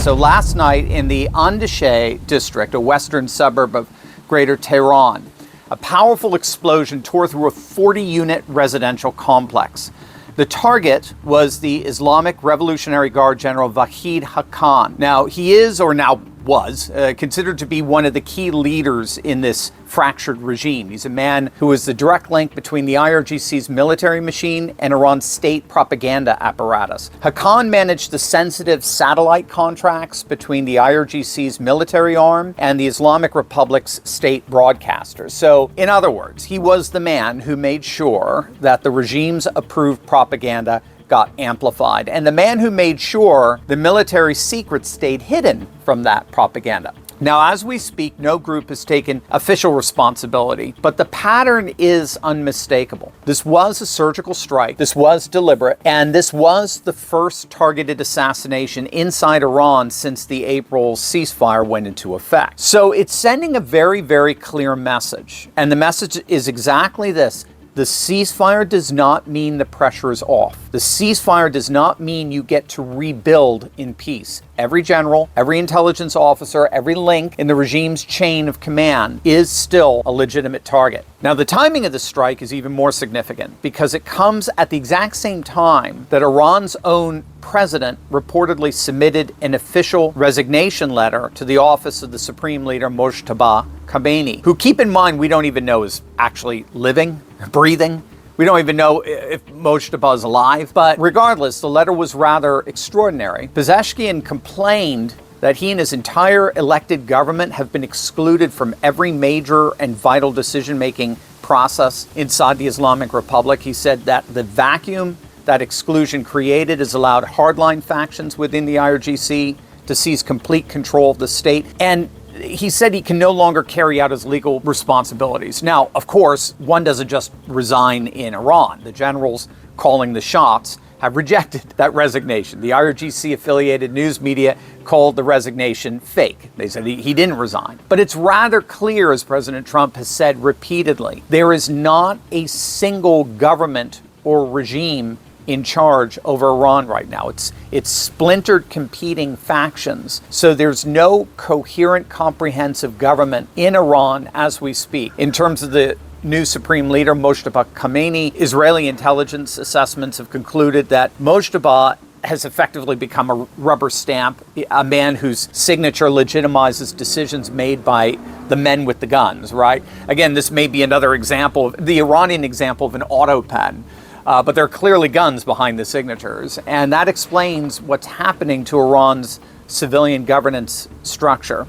So last night in the Andeshe district, a western suburb of Greater Tehran, a powerful explosion tore through a 40-unit residential complex. The target was the Islamic Revolutionary Guard General Vahid Hakan. Now, he is, or now was, considered to be one of the key leaders in this fractured regime. He's a man who is the direct link between the IRGC's military machine and Iran's state propaganda apparatus. Hakan managed the sensitive satellite contracts between the IRGC's military arm and the Islamic Republic's state broadcasters. So, in other words, he was the man who made sure that the regime's approved propaganda got amplified, and the man who made sure the military secrets stayed hidden from that propaganda. Now, as we speak, no group has taken official responsibility, but the pattern is unmistakable. This was a surgical strike, this was deliberate, and this was the first targeted assassination inside Iran since the April ceasefire went into effect. So it's sending a very, very clear message, and the message is exactly this. The ceasefire does not mean the pressure is off. The ceasefire does not mean you get to rebuild in peace. Every general, every intelligence officer, every link in the regime's chain of command is still a legitimate target. Now, the timing of the strike is even more significant because it comes at the exact same time that Iran's own president reportedly submitted an official resignation letter to the office of the supreme leader Mojtaba Khamenei, who, keep in mind, we don't even know is actually living, breathing. We don't even know if Mojtaba is alive. But regardless, the letter was rather extraordinary. Pezeshkian complained that he and his entire elected government have been excluded from every major and vital decision-making process inside the Islamic Republic. He said that the vacuum that exclusion created has allowed hardline factions within the IRGC to seize complete control of the state. And he said he can no longer carry out his legal responsibilities. Now, of course, one doesn't just resign in Iran. The generals calling the shots have rejected that resignation. The IRGC-affiliated news media called the resignation fake. They said he didn't resign. But it's rather clear, as President Trump has said repeatedly, there is not a single government or regime in charge over Iran right now. It's splintered competing factions. So there's no coherent, comprehensive government in Iran as we speak. In terms of the new supreme leader, Mojtaba Khamenei, Israeli intelligence assessments have concluded that Mojtaba has effectively become a rubber stamp, a man whose signature legitimizes decisions made by the men with the guns, right? Again, this may be another example, the Iranian example of an auto pen. But there are clearly guns behind the signatures, and that explains what's happening to Iran's civilian governance structure.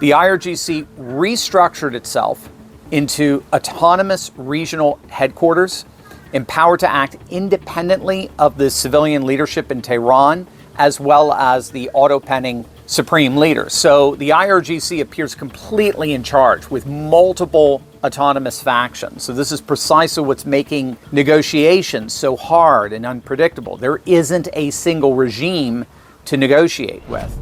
The IRGC restructured itself into autonomous regional headquarters, empowered to act independently of the civilian leadership in Tehran, as well as the auto-penning supreme leader. So the IRGC appears completely in charge with multiple autonomous factions. So this is precisely what's making negotiations so hard and unpredictable. There isn't a single regime to negotiate with.